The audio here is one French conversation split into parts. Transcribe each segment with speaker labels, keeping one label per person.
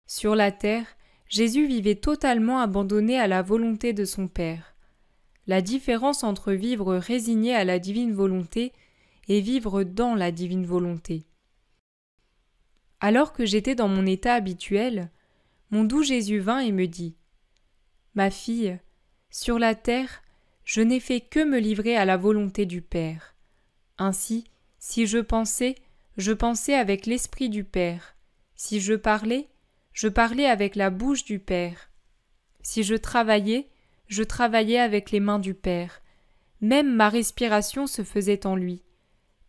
Speaker 1: Sur la terre, Jésus vivait totalement abandonné à la volonté de son Père. La différence entre vivre résigné à la divine volonté et vivre dans la divine volonté. Alors que j'étais dans mon état habituel, mon doux Jésus vint et me dit « Ma fille, sur la terre, je n'ai fait que me livrer à la volonté du Père. Ainsi, si je pensais avec l'Esprit du Père. Si je parlais avec la bouche du Père. Si je travaillais avec les mains du Père. Même ma respiration se faisait en lui.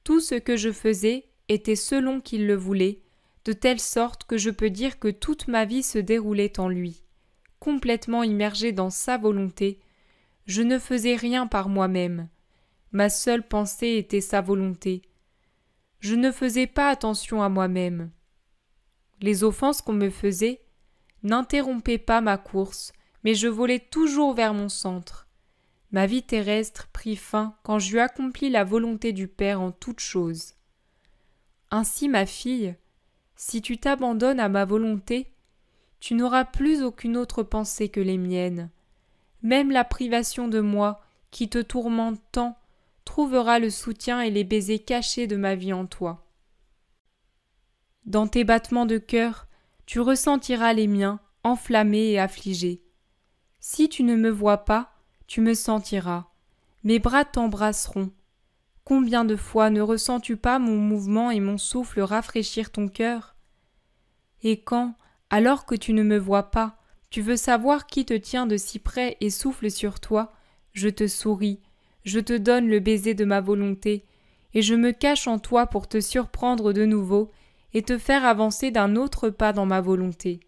Speaker 1: Tout ce que je faisais était selon qu'il le voulait, de telle sorte que je peux dire que toute ma vie se déroulait en lui. Complètement immergé dans sa volonté, je ne faisais rien par moi-même. Ma seule pensée était sa volonté. Je ne faisais pas attention à moi-même. Les offenses qu'on me faisait n'interrompaient pas ma course, mais je volais toujours vers mon centre. Ma vie terrestre prit fin quand j'eus accompli la volonté du Père en toutes choses. Ainsi, ma fille, si tu t'abandonnes à ma volonté, tu n'auras plus aucune autre pensée que les miennes. Même la privation de moi, qui te tourmente tant, trouvera le soutien et les baisers cachés de ma vie en toi. Dans tes battements de cœur, tu ressentiras les miens, enflammés et affligés. Si tu ne me vois pas, tu me sentiras. Mes bras t'embrasseront. Combien de fois ne ressens-tu pas mon mouvement et mon souffle rafraîchir ton cœur? Et quand, alors que tu ne me vois pas, tu veux savoir qui te tient de si près et souffle sur toi, je te souris, je te donne le baiser de ma volonté, et je me cache en toi pour te surprendre de nouveau et te faire avancer d'un autre pas dans ma volonté.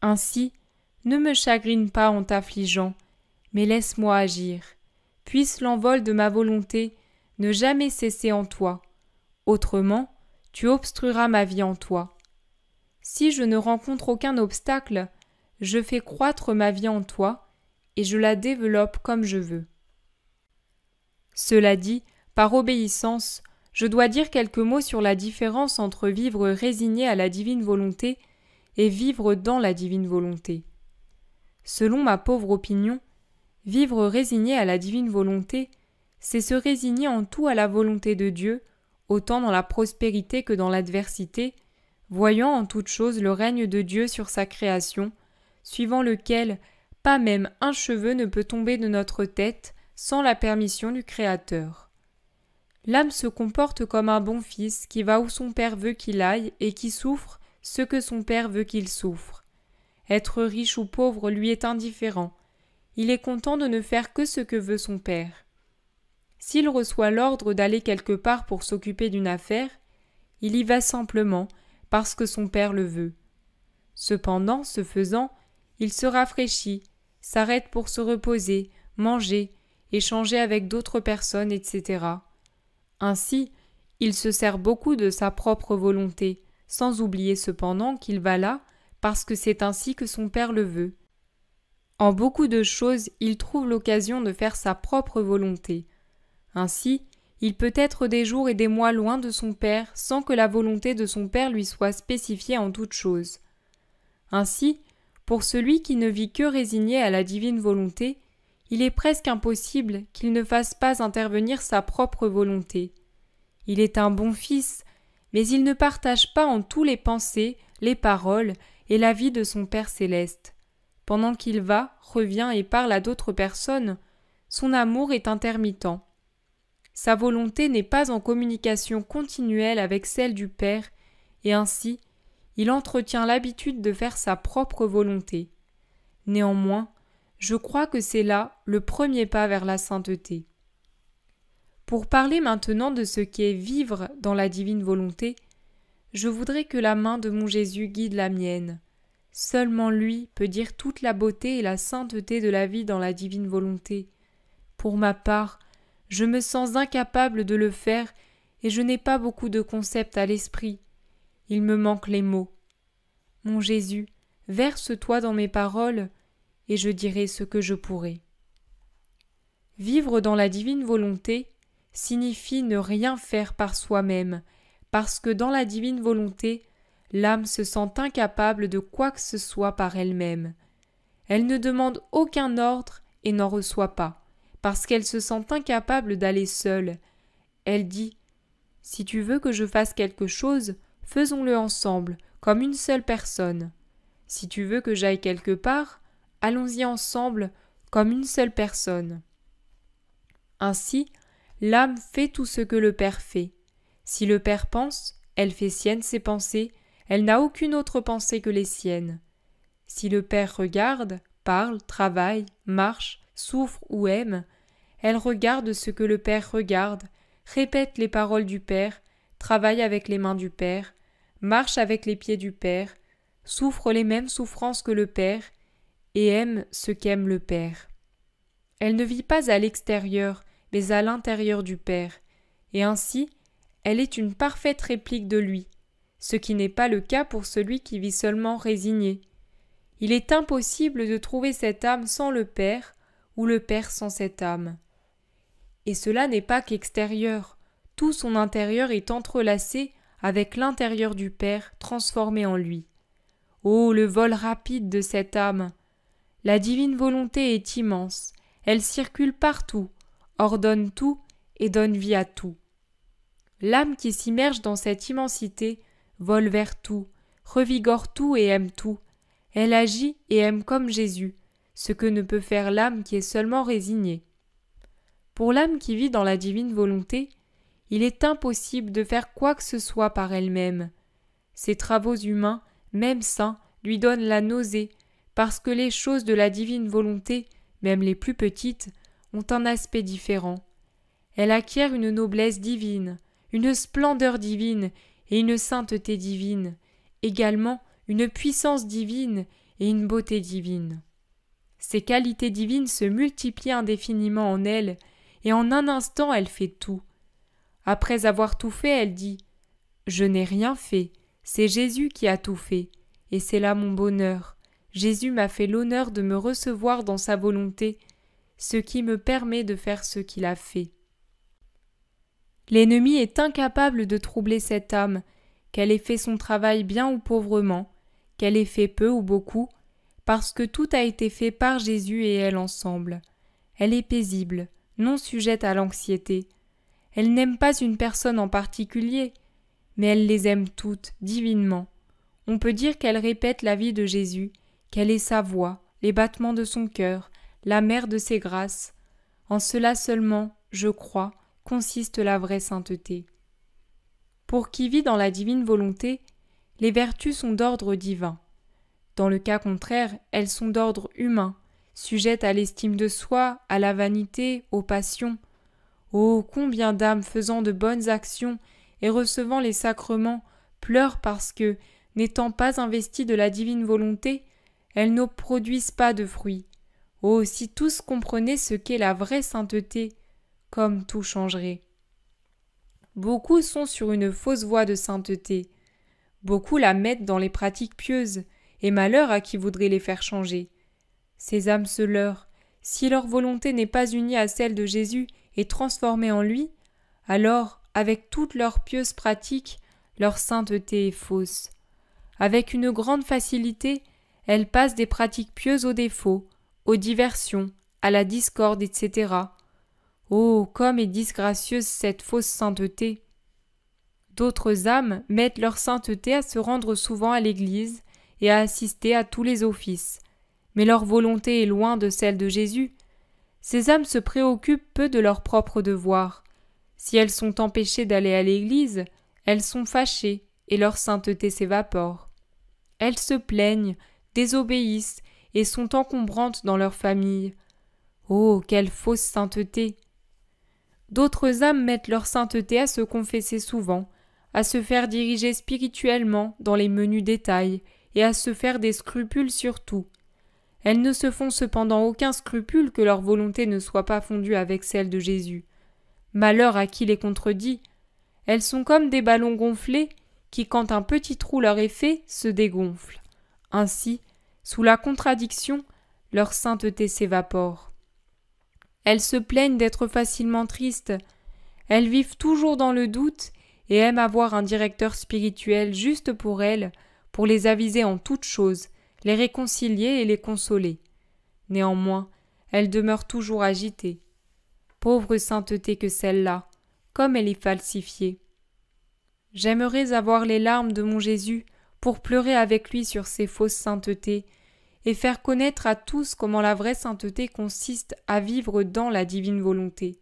Speaker 1: Ainsi, ne me chagrine pas en t'affligeant, mais laisse-moi agir. Puisse l'envol de ma volonté ne jamais cesser en toi. Autrement, tu obstrueras ma vie en toi. Si je ne rencontre aucun obstacle, je fais croître ma vie en toi et je la développe comme je veux. Cela dit, par obéissance, je dois dire quelques mots sur la différence entre vivre résigné à la divine volonté et vivre dans la divine volonté. Selon ma pauvre opinion, vivre résigné à la divine volonté, c'est se résigner en tout à la volonté de Dieu, autant dans la prospérité que dans l'adversité, voyant en toute chose le règne de Dieu sur sa création, suivant lequel pas même un cheveu ne peut tomber de notre tête sans la permission du Créateur. L'âme se comporte comme un bon fils qui va où son père veut qu'il aille et qui souffre ce que son père veut qu'il souffre. Être riche ou pauvre lui est indifférent. Il est content de ne faire que ce que veut son père. S'il reçoit l'ordre d'aller quelque part pour s'occuper d'une affaire, il y va simplement parce que son père le veut. Cependant, ce faisant, il se rafraîchit, s'arrête pour se reposer, manger, échanger avec d'autres personnes, etc. Ainsi, il se sert beaucoup de sa propre volonté, sans oublier cependant qu'il va là parce que c'est ainsi que son père le veut. En beaucoup de choses, il trouve l'occasion de faire sa propre volonté. Ainsi, il peut être des jours et des mois loin de son père sans que la volonté de son père lui soit spécifiée en toute chose. Ainsi, pour celui qui ne vit que résigné à la divine volonté, il est presque impossible qu'il ne fasse pas intervenir sa propre volonté. Il est un bon fils, mais il ne partage pas en tout les pensées, les paroles et la vie de son Père céleste. Pendant qu'il va, revient et parle à d'autres personnes, son amour est intermittent. Sa volonté n'est pas en communication continuelle avec celle du Père, et ainsi, il entretient l'habitude de faire sa propre volonté. Néanmoins, je crois que c'est là le premier pas vers la sainteté. Pour parler maintenant de ce qu'est vivre dans la divine volonté, je voudrais que la main de mon Jésus guide la mienne. Seulement lui peut dire toute la beauté et la sainteté de la vie dans la divine volonté. Pour ma part, je me sens incapable de le faire et je n'ai pas beaucoup de concepts à l'esprit. Il me manque les mots. Mon Jésus, verse-toi dans mes paroles et je dirai ce que je pourrai. Vivre dans la divine volonté signifie ne rien faire par soi-même, parce que dans la divine volonté, l'âme se sent incapable de quoi que ce soit par elle-même. Elle ne demande aucun ordre et n'en reçoit pas, parce qu'elle se sent incapable d'aller seule. Elle dit « Si tu veux que je fasse quelque chose, faisons-le ensemble, comme une seule personne. Si tu veux que j'aille quelque part, allons-y ensemble, comme une seule personne. » Ainsi, l'âme fait tout ce que le Père fait. Si le Père pense, elle fait siennes ses pensées, elle n'a aucune autre pensée que les siennes. Si le Père regarde, parle, travaille, marche, souffre ou aime, elle regarde ce que le Père regarde, répète les paroles du Père, travaille avec les mains du Père, marche avec les pieds du Père, souffre les mêmes souffrances que le Père et aime ce qu'aime le Père. Elle ne vit pas à l'extérieur, mais à l'intérieur du Père, et ainsi, elle est une parfaite réplique de lui, ce qui n'est pas le cas pour celui qui vit seulement résigné. Il est impossible de trouver cette âme sans le Père, ou le Père sans cette âme. Et cela n'est pas qu'extérieur, tout son intérieur est entrelacé avec l'intérieur du Père transformé en lui. Oh, le vol rapide de cette âme! La divine volonté est immense, elle circule partout, ordonne tout et donne vie à tout. L'âme qui s'immerge dans cette immensité vole vers tout, revigore tout et aime tout. Elle agit et aime comme Jésus, ce que ne peut faire l'âme qui est seulement résignée. Pour l'âme qui vit dans la divine volonté, il est impossible de faire quoi que ce soit par elle-même. Ses travaux humains, même sains, lui donnent la nausée, parce que les choses de la divine volonté, même les plus petites, ont un aspect différent. Elle acquiert une noblesse divine, une splendeur divine et une sainteté divine, également une puissance divine et une beauté divine. Ces qualités divines se multiplient indéfiniment en elle, et en un instant elle fait tout. Après avoir tout fait, elle dit « Je n'ai rien fait, c'est Jésus qui a tout fait, et c'est là mon bonheur. Jésus m'a fait l'honneur de me recevoir dans sa volonté, ce qui me permet de faire ce qu'il a fait. » L'ennemi est incapable de troubler cette âme, qu'elle ait fait son travail bien ou pauvrement, qu'elle ait fait peu ou beaucoup, parce que tout a été fait par Jésus et elle ensemble. Elle est paisible, non sujette à l'anxiété. Elle n'aime pas une personne en particulier, mais elle les aime toutes, divinement. On peut dire qu'elle répète la vie de Jésus, qu'elle est sa voix, les battements de son cœur, la mère de ses grâces. En cela seulement, je crois, consiste la vraie sainteté. Pour qui vit dans la divine volonté, les vertus sont d'ordre divin. Dans le cas contraire, elles sont d'ordre humain, sujettes à l'estime de soi, à la vanité, aux passions. Oh, combien d'âmes faisant de bonnes actions et recevant les sacrements pleurent parce que, n'étant pas investies de la divine volonté, elles ne produisent pas de fruits. Oh, si tous comprenaient ce qu'est la vraie sainteté, comme tout changerait. Beaucoup sont sur une fausse voie de sainteté. Beaucoup la mettent dans les pratiques pieuses, et malheur à qui voudrait les faire changer. Ces âmes se leurrent. Si leur volonté n'est pas unie à celle de Jésus et transformée en lui, alors, avec toutes leurs pieuses pratiques, leur sainteté est fausse. Avec une grande facilité, elles passent des pratiques pieuses aux défauts, aux diversions, à la discorde, etc. Oh, comme est disgracieuse cette fausse sainteté! D'autres âmes mettent leur sainteté à se rendre souvent à l'Église et à assister à tous les offices, mais leur volonté est loin de celle de Jésus. Ces âmes se préoccupent peu de leurs propres devoirs. Si elles sont empêchées d'aller à l'Église, elles sont fâchées et leur sainteté s'évapore. Elles se plaignent, désobéissent et sont encombrantes dans leur famille. Oh, quelle fausse sainteté! D'autres âmes mettent leur sainteté à se confesser souvent, à se faire diriger spirituellement dans les menus détails et à se faire des scrupules sur tout. Elles ne se font cependant aucun scrupule que leur volonté ne soit pas fondue avec celle de Jésus. Malheur à qui les contredit. Elles sont comme des ballons gonflés qui, quand un petit trou leur est fait, se dégonflent. Ainsi, sous la contradiction, leur sainteté s'évapore. Elles se plaignent d'être facilement tristes. Elles vivent toujours dans le doute et aiment avoir un directeur spirituel juste pour elles, pour les aviser en toutes choses, les réconcilier et les consoler. Néanmoins, elle demeure toujours agitée. Pauvre sainteté que celle-là, comme elle est falsifiée. J'aimerais avoir les larmes de mon Jésus pour pleurer avec lui sur ces fausses saintetés et faire connaître à tous comment la vraie sainteté consiste à vivre dans la divine volonté.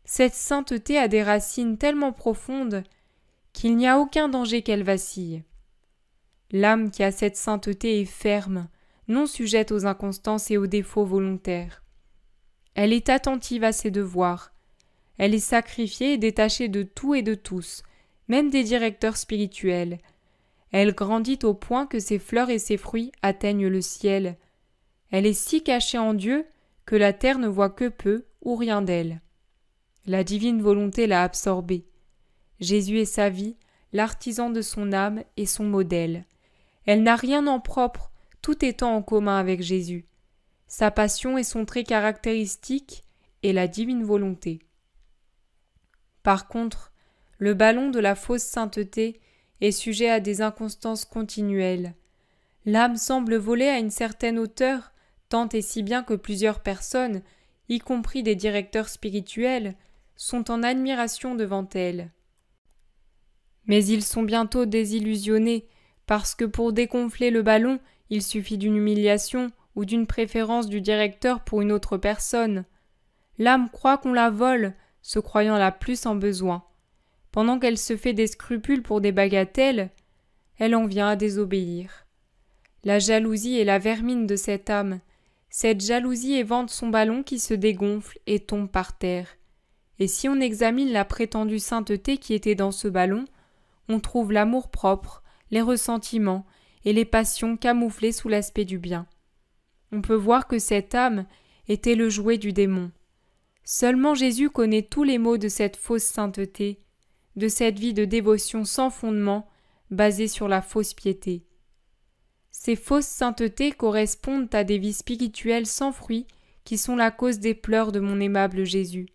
Speaker 1: Cette sainteté a des racines tellement profondes qu'il n'y a aucun danger qu'elle vacille. L'âme qui a cette sainteté est ferme, non sujette aux inconstances et aux défauts volontaires. Elle est attentive à ses devoirs. Elle est sacrifiée et détachée de tout et de tous, même des directeurs spirituels. Elle grandit au point que ses fleurs et ses fruits atteignent le ciel. Elle est si cachée en Dieu que la terre ne voit que peu ou rien d'elle. La divine volonté l'a absorbée. Jésus est sa vie, l'artisan de son âme et son modèle. Elle n'a rien en propre, tout étant en commun avec Jésus. Sa passion et son trait caractéristique est la divine volonté. Par contre, le ballon de la fausse sainteté est sujet à des inconstances continuelles. L'âme semble voler à une certaine hauteur, tant et si bien que plusieurs personnes, y compris des directeurs spirituels, sont en admiration devant elle. Mais ils sont bientôt désillusionnés, parce que pour dégonfler le ballon, il suffit d'une humiliation ou d'une préférence du directeur pour une autre personne. L'âme croit qu'on la vole, se croyant la plus en besoin. Pendant qu'elle se fait des scrupules pour des bagatelles, elle en vient à désobéir. La jalousie est la vermine de cette âme. Cette jalousie évente son ballon qui se dégonfle et tombe par terre. Et si on examine la prétendue sainteté qui était dans ce ballon, on trouve l'amour-propre, les ressentiments et les passions camouflées sous l'aspect du bien. On peut voir que cette âme était le jouet du démon. Seulement Jésus connaît tous les maux de cette fausse sainteté, de cette vie de dévotion sans fondement, basée sur la fausse piété. Ces fausses saintetés correspondent à des vies spirituelles sans fruit qui sont la cause des pleurs de mon aimable Jésus.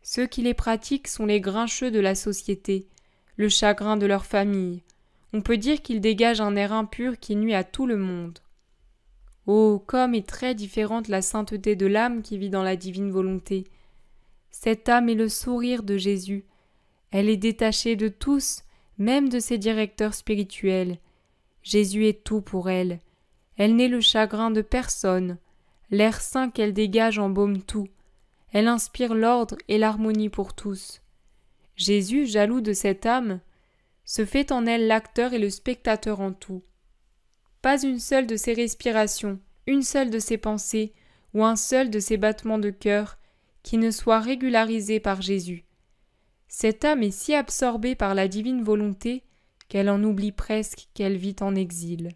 Speaker 1: Ceux qui les pratiquent sont les grincheux de la société, le chagrin de leur famille. On peut dire qu'ils dégagent un air impur qui nuit à tout le monde. Oh, comme est très différente la sainteté de l'âme qui vit dans la divine volonté. Cette âme est le sourire de Jésus. Elle est détachée de tous, même de ses directeurs spirituels. Jésus est tout pour elle. Elle n'est le chagrin de personne. L'air saint qu'elle dégage embaume tout. Elle inspire l'ordre et l'harmonie pour tous. Jésus, jaloux de cette âme, se fait en elle l'acteur et le spectateur en tout. Pas une seule de ses respirations, une seule de ses pensées, ou un seul de ses battements de cœur, qui ne soit régularisé par Jésus. Cette âme est si absorbée par la divine volonté qu'elle en oublie presque qu'elle vit en exil.